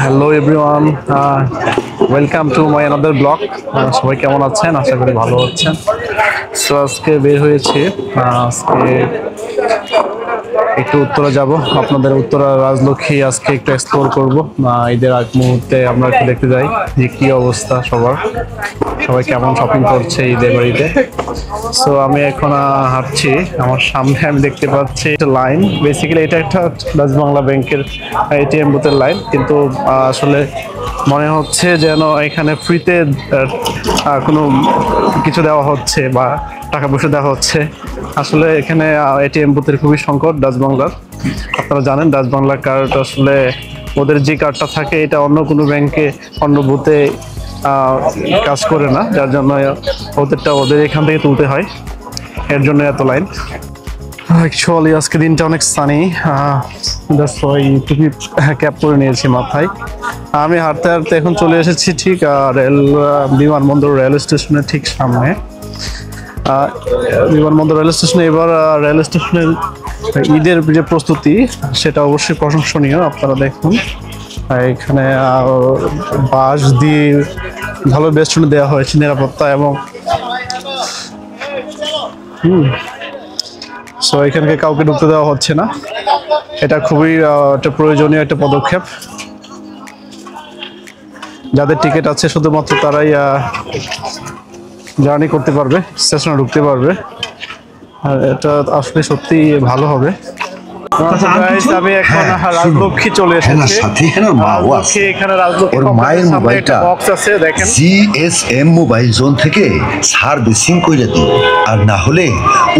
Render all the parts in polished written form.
Hello everyone, welcome to my another blog. সবাই কেমন আছেন? আশা করি ভালো আছেন। সো আজকে বের হয়েছি, আজকে একটু উত্তরা যাব। আপনাদের উত্তরা রাজলক্ষ্মী আজকে একটু এক্সপ্লোর করব। ঈদের আগ মুহূর্তে আমরা একটু দেখতে যাই যে কি অবস্থা সবার, সবাই কেমন শপিং করছে ঈদের বাড়িতে। সো আমি এখন হাঁটছি, আমার সামনে আমি দেখতে পাচ্ছি একটা লাইন। বেসিক্যালি এটা একটা ডাচ বাংলা ব্যাংকের এটিএম বুথের লাইন, কিন্তু আসলে মনে হচ্ছে যেন এখানে ফ্রিতে কোনো কিছু দেওয়া হচ্ছে বা টাকা পয়সা দেওয়া হচ্ছে। আসলে এখানে এটিএম বুথের খুবই সংকট ডাচ বাংলার। আপনারা জানেন ডাচ বাংলা কার্ড আসলে ওদের যে কার্ডটা থাকে এটা অন্য কোনো ব্যাংকে অন্য বুথে কাজ করে না, যার জন্য ওদের এখান থেকে তুলতে হয়, এর জন্য এত লাইন। অ্যাকচুয়ালি আজকে দিনটা অনেক সানি, টুপি ক্যাপ করে নিয়েছি মাথায়। আমি হাঁটতে হাঁটতে এখন চলে এসেছি ঠিক বিমানবন্দর রেল স্টেশনের ঠিক সামনে। বিমানবন্দর রেল স্টেশনে এবার রেল স্টেশনের ঈদের যে প্রস্তুতি সেটা অবশ্যই প্রশংসনীয়। আপনারা দেখুন এখানে বাঁশ দিয়ে ভালো বেষ্টনী দেওয়া হয়েছে, নিরাপত্তা এবং সো এখানকে কাউকে ঢুকতে দেওয়া হচ্ছে না। এটা খুবই একটা প্রয়োজনীয় একটা পদক্ষেপ। যাদের টিকিট আছে শুধুমাত্র তারাই জার্নি করতে পারবে, স্টেশনে ঢুকতে পারবে। আর এটা আসলে সত্যি ভালো হবে। আমি এখন রাজলক্ষ্মী চলে এসেছি। এখানে রাজলক্ষ্মী মায়ের মোবাইলটা বক্স আছে, দেখেন জিএসএম মোবাইল জোন থেকে সার্ভিসিং করে দিই, আর না হলে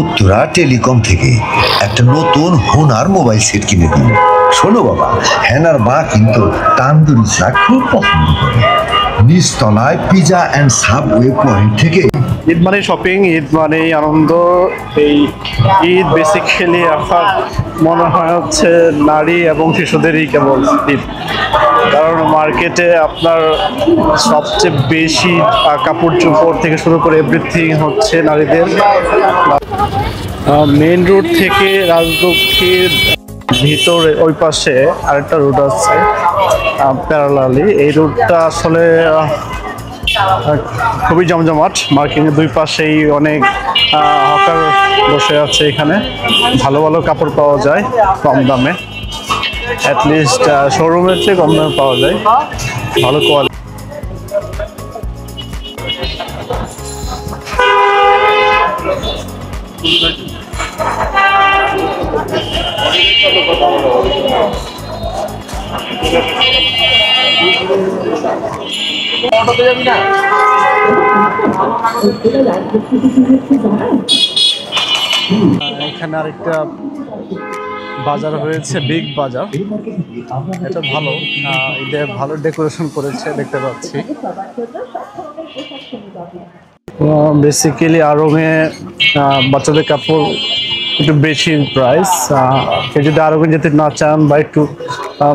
উত্তরা টেলিকম থেকে একটা নতুন হোনার মোবাইল সেট কিনে দিই। শোনো বাবা, হেনার মা কিন্তু তান্দুরি চা খুব পছন্দ করে। নিচতলায় পিজা অ্যান্ড সাবওয়ে পয়েন্ট থেকে। ঈদ মানে শপিং, ঈদ মানে আনন্দ। এই ঈদ বেসিক্যালি আপনার মনে হয় হচ্ছে নারী এবং শিশুদেরই কেবল ঈদ, কারণ মার্কেটে আপনার সবচেয়ে বেশি কাপড় চোপড় থেকে শুরু করে এভরিথিং হচ্ছে নারীদের। মেইন রোড থেকে রাজলক্ষ্মীর ভিতরে ওই পাশে আরেকটা রুট আছে প্যারালালি। এই রুটটা আসলে খুবই জমজমাট। মার্কেটের দুই পাশেই অনেক হকার বসে আছে। এখানে ভালো ভালো কাপড় পাওয়া যায় কম দামে, অ্যাটলিস্ট শোরুমের চেয়ে কম দামে পাওয়া যায়, ভালো কোয়ালিটি। এখানে আরেকটা বাজার হয়েছে, বিগ বাজার। এটা ভালো, ঈদে ভালো ডেকোরেশন করেছে দেখতে পাচ্ছি। বেসিক্যালি আড়ংয়ে বাচ্চাদের কাপড় একটু বেশি প্রাইস। কেউ যদি আরো যেতে না চান বা একটু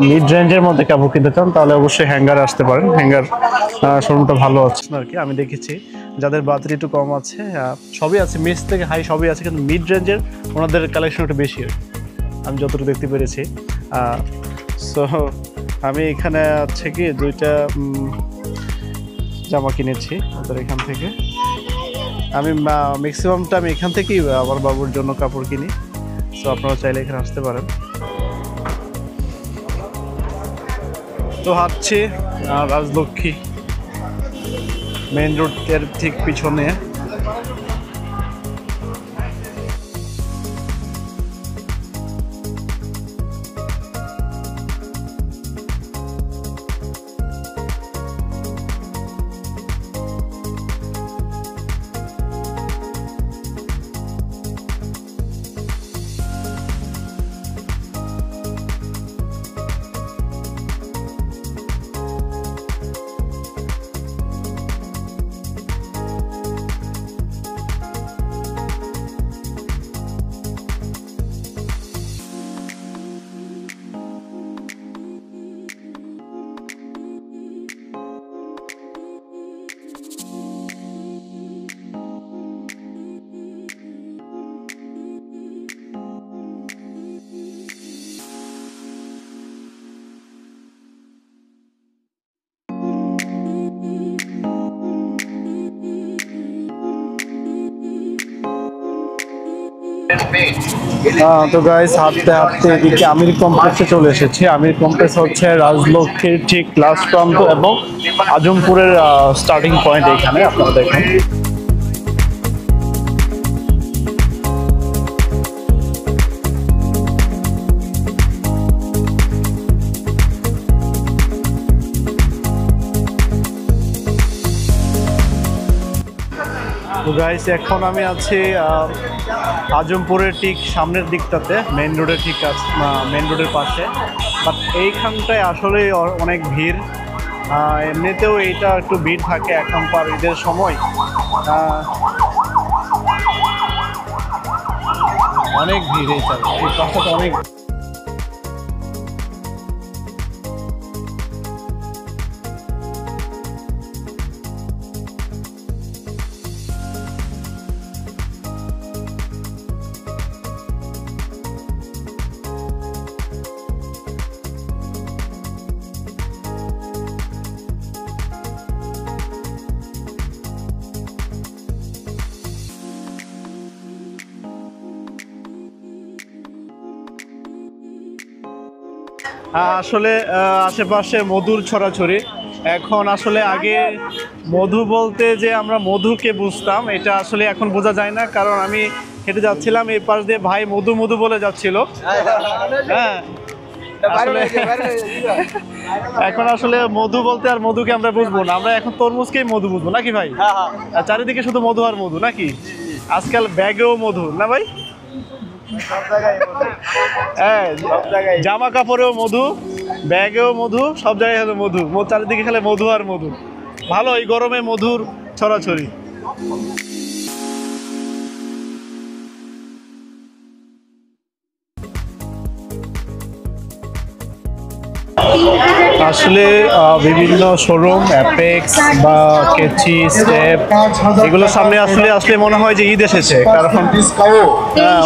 মিড রেঞ্জের মধ্যে কাপড় কিনতে চান তাহলে অবশ্যই হ্যাঙ্গার আসতে পারেন। হ্যাঙ্গার শোরুমটা ভালো আছে আর কি। আমি দেখেছি যাদের বাজেট একটু কম আছে, সবই আছে, মিড থেকে হাই সবই আছে, কিন্তু মিড রেঞ্জের ওনাদের কালেকশন একটু বেশি হয় আমি যতটুকু দেখতে পেরেছি। সো আমি এখানে আছে কি দুইটা জামা কিনেছি ওদের এখান থেকে। আমি ম্যাক্সিমামটা আমি এখান থেকেই আমার বাবুর জন্য কাপড় কিনি। সো আপনারা চাইলে এখানে আসতে পারেন। তো হাঁটছি রাজলক্ষ্মী মেইন রোডের ঠিক পিছনে। তো গাইস হাঁটতে হাঁটতে এদিকে আমির কমপ্লেক্সে চলে এসেছি। আমির কমপ্লেক্স হচ্ছে রাজলক্ষ্মীর ঠিক লাস্ট প্রান্ত এবং আজমপুরের স্টার্টিং পয়েন্ট এখানে আপনারা দেখুন। তো গাইস এখন আমি আছি আজমপুরের ঠিক সামনের দিকটাতে, মেইন রোডের ঠিক আছে, মেইন রোডের পাশে। বাট এইখানটায় আসলে অনেক ভিড়। এমনিতেও এইটা একটু ভিড় থাকে এখন পার ঈদের সময়। অনেক ভিড় এইটা, এই পাশটাতে অনেক। আসলে আশেপাশে মধুর ছড়াছড়ি। এখন আসলে আগে মধু বলতে যে আমরা মধুকে বুঝতাম, এটা আসলে এখন বোঝা যায় না। কারণ আমি হেঁটে যাচ্ছিলাম, এই পাশ দিয়ে ভাই মধু মধু বলে যাচ্ছিল। হ্যাঁ, আসলে এখন আসলে মধু বলতে আর মধুকে আমরা বুঝবো না, আমরা এখন তরমুজকেই মধু বুঝবো নাকি ভাই? চারিদিকে শুধু মধু আর মধু নাকি? আজকাল ব্যাগেও মধু না ভাই? হ্যাঁ, জামা কাপড়েও মধু, ব্যাগেও মধু, সব জায়গায় হলো মধু। চারিদিকে খেলে মধু আর মধু। ভালো এই গরমে মধুর ছড়াছড়ি। আসলে বিভিন্ন শোরুম, অ্যাপেক্স বা কেচি, স্টেপ, এগুলোর সামনে আসলে আসলে মনে হয় যে ঈদ এসেছে। কারণ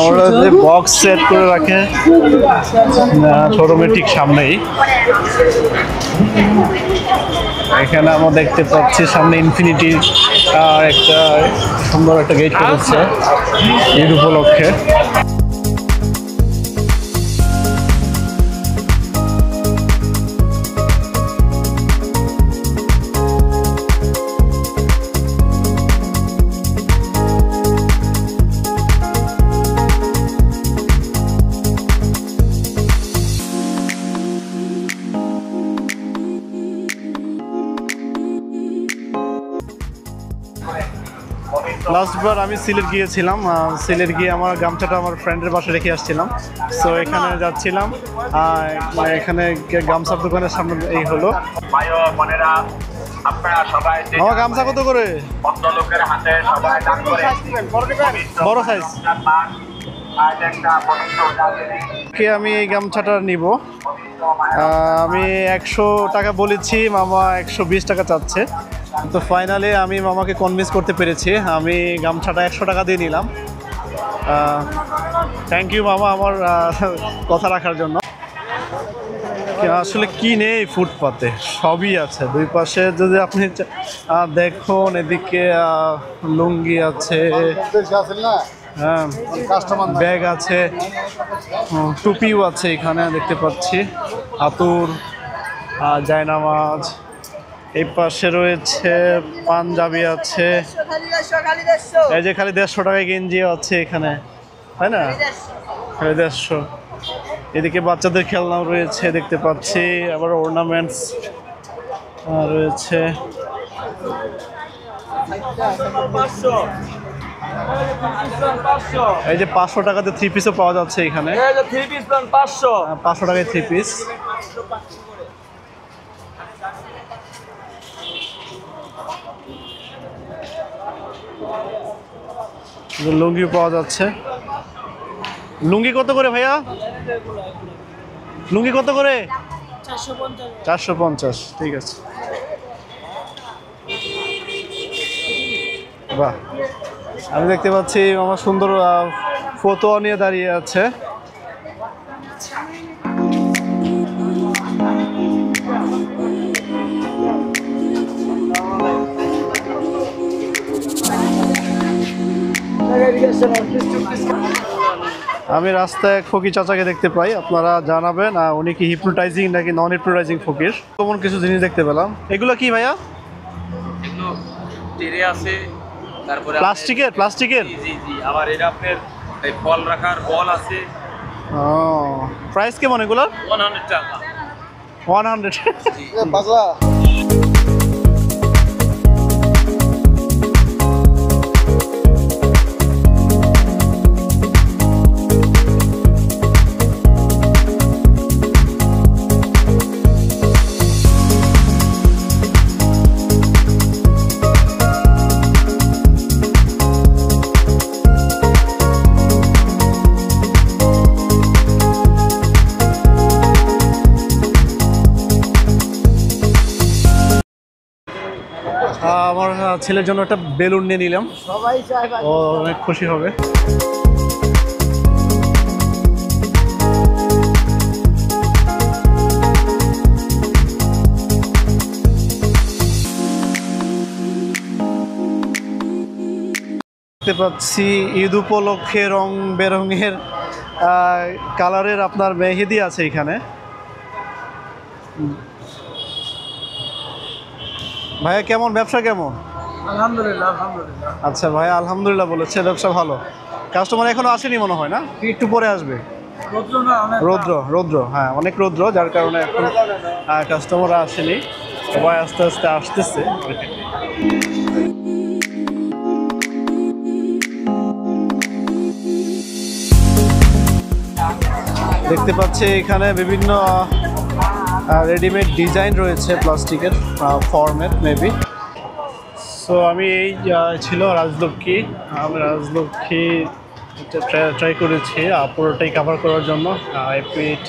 ওরা যে বক্স সেট করে রাখে শোরুমের ঠিক সামনেই। এখানে আমরা দেখতে পাচ্ছি সামনে ইনফিনিটি একটা সুন্দর একটা গেট করেছে ঈদ উপলক্ষে। লাস্টবার আমি সিলেট গিয়েছিলাম, সিলেট গিয়ে আমার গামছাটা আমার ফ্রেন্ডের বাসায় রেখে আসছিলাম। সো এখানে যাচ্ছিলাম, এখানে গামছার দোকানের সামনে এই হলো। আমার গামছা কত করে? বড় সাইজ। আমি এই গামছাটা নিব। আমি 100 টাকা বলেছি, মামা 120 টাকা চাচ্ছে। তো ফাইনালি আমি মামাকে কনভিন্স করতে পেরেছি, আমি গামছাটা 100 টাকা দিয়ে নিলাম। থ্যাংক ইউ মামা আমার কথা রাখার জন্য। আসলে কি নেই ফুটপাতে, সবই আছে দুই পাশে। যদি আপনি দেখুন এদিকে লুঙ্গি আছে, হ্যাঁ ব্যাগ আছে, টুপিও আছে এখানে দেখতে পাচ্ছি, আতুর, জায়নামাজ। এই পাশে রয়েছে পাঞ্জাবি আছে, এই যে খালি 150 টাকায় গেঞ্জি আছে এখানে, তাই না? খালি 150। এদিকে বাচ্চাদের খেলনাও রয়েছে দেখতে পাচ্ছি, আবার অর্নামেন্টস রয়েছে। এই যে 500 টাকাতে 3 পিসও পাওয়া যাচ্ছে এখানে। 500 টাকায় 3 পিস। লুঙ্গিও পাওয়া যাচ্ছে। লুঙ্গি কত করে ভাইয়া? লুঙ্গি কত করে? 450। ঠিক আছে, বাহ। আমি দেখতে পাচ্ছি আমার সুন্দর ফটো নিয়ে দাঁড়িয়ে আছে। আমি রাস্তায় এক ফকির চাচাকে দেখতে পাই, আপনারা জানাবেন উনি কি হিপনোটাইজিং নাকি নন হিপনোটাইজিং ফকির। তেমন কিছু জিনিস দেখতে পেলাম। এগুলো কি ভাইয়া? এগুলো টেরে আছে, তারপরে প্লাস্টিকের জি জি জি, আবার এটা আপনার এই ফল রাখার বল আছে। ও, প্রাইস কেমন এগুলোর? 100 টাকা। 100। আমার ছেলের জন্য একটা বেলুন নিয়ে নিলাম, ও অনেক খুশি হবে। দেখতে পাচ্ছি ঈদ উপলক্ষে রং বেরঙের কালারের আপনার মেহেদি আছে এখানে। ভাইয়া কেমন, ব্যবসা কেমন? আলহামদুলিল্লাহ। আচ্ছা ভাইয়া আলহামদুলিল্লাহ বলেছে, ব্যবসা ভালো। কাস্টমার এখনো আসেনি মনে হয় না, একটু পরে আসবে। রৌদ্র, হ্যাঁ অনেক রৌদ্র, যার কারণে এখন কাস্টমার আসেনি, সবাই আস্তে আস্তে আসতেছে। দেখতে পাচ্ছি এখানে বিভিন্ন রেডিমেড ডিজাইন রয়েছে প্লাস্টিকের ফর্মের মেবি। সো আমি এই ছিল রাজলক্ষ্মী, আমি রাজলক্ষ্মী ট্রাই করেছি পুরোটাই কভার করার জন্য। পিঠ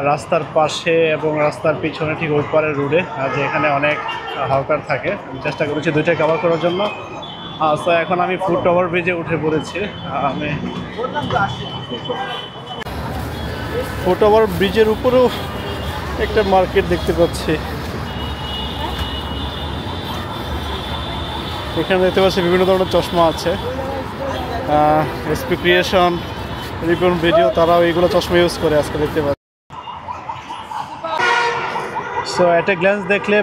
রাস্তার পাশে এবং রাস্তার পিছনে ঠিক ওই পারে রোডে, যেখানে অনেক হকার থাকে, আমি চেষ্টা করেছি দুইটাই কভার করার জন্য। সো এখন আমি ফুট ওভার ব্রিজে উঠে পড়েছি। আমি ফুট ওভার ব্রিজের উপরেও একটা মার্কেট দেখতে পাচ্ছি। এখানে দেখতে পাচ্ছি বিভিন্ন ধরনের চশমা আছে। এসপি ক্রিয়েশন, রিপন ভিডিও, তারাও এইগুলো চশমা ইউজ করে আজকে দেখতে পাচ্ছি। সো একটা গ্ল্যান্স দেখলে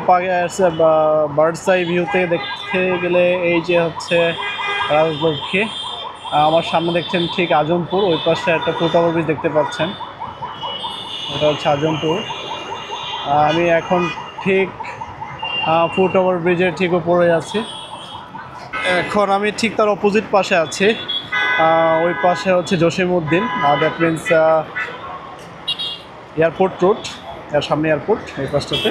বার্ডস আই ভিউতে দেখতে গেলে এই যে হচ্ছে রাজলক্ষ্মী, আমার সামনে দেখছেন ঠিক আজমপুর, ওই পাশে একটা ফুট ওভার ব্রিজ দেখতে পাচ্ছেন, এটা হচ্ছে আজমপুর। আমি এখন ঠিক ফুট ওভার ব্রিজের ঠিক উপরে আছি। এখন আমি ঠিক তার অপোজিট পাশে আছি, ওই পাশে হচ্ছে Jasimuddin, that means airport road, এর সামনে এয়ারপোর্ট, এই পাশটাতে।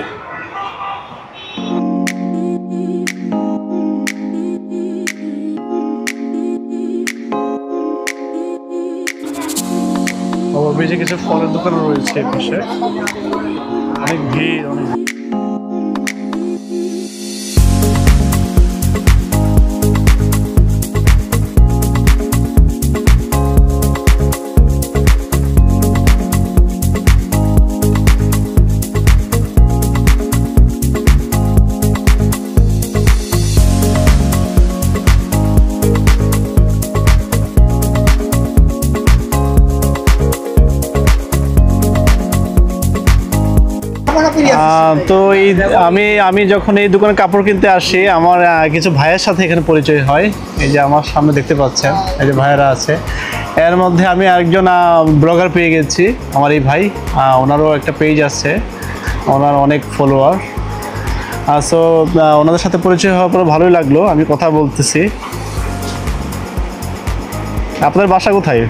ওভারব্রিজে কিছু ফলের দোকানও রয়েছে এই পাশে, অনেক ভিড়, অনেক। তো আমি যখন এই দোকানে কাপড় কিনতে আসি, আমার কিছু ভাইয়ের সাথে এখানে পরিচয় হয়। এই যে আমার সামনে দেখতে পাচ্ছেন এই যে ভাইয়েরা আছে, এর মধ্যে আমি আরেকজন ব্লগার পেয়ে গেছি, আমার এই ভাই, ওনারও একটা পেজ আছে, ওনার অনেক ফলোয়ার। সো ওনাদের সাথে পরিচয় হওয়ার পরে ভালোই লাগলো। আমি কথা বলতেছি। আপনার বাসা কোথায়?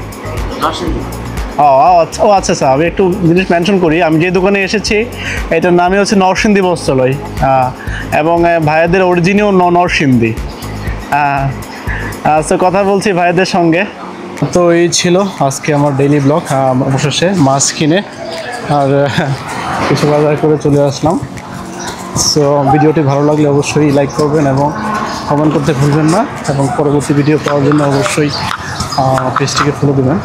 ও আচ্ছা আচ্ছা, আমি একটু জিনিস মেনশন করি। আমি যে দোকানে এসেছি এটার নামই হচ্ছে নরসিংদী বস্ত্রালয়, এবং ভাইয়াদের অরিজিনাল নরসিংদী। তো কথা বলছি ভাইয়াদের সঙ্গে। তো এই ছিল আজকে আমার ডেইলি ব্লগ, অবশেষে মাছ কিনে আর কিছু বাজার করে চলে আসলাম। সো ভিডিওটি ভালো লাগলে অবশ্যই লাইক করবেন এবং কমেন্ট করতে ভুলবেন না, এবং পরবর্তী ভিডিও পাওয়ার জন্য অবশ্যই পেজটিকে ফলো দেবেন।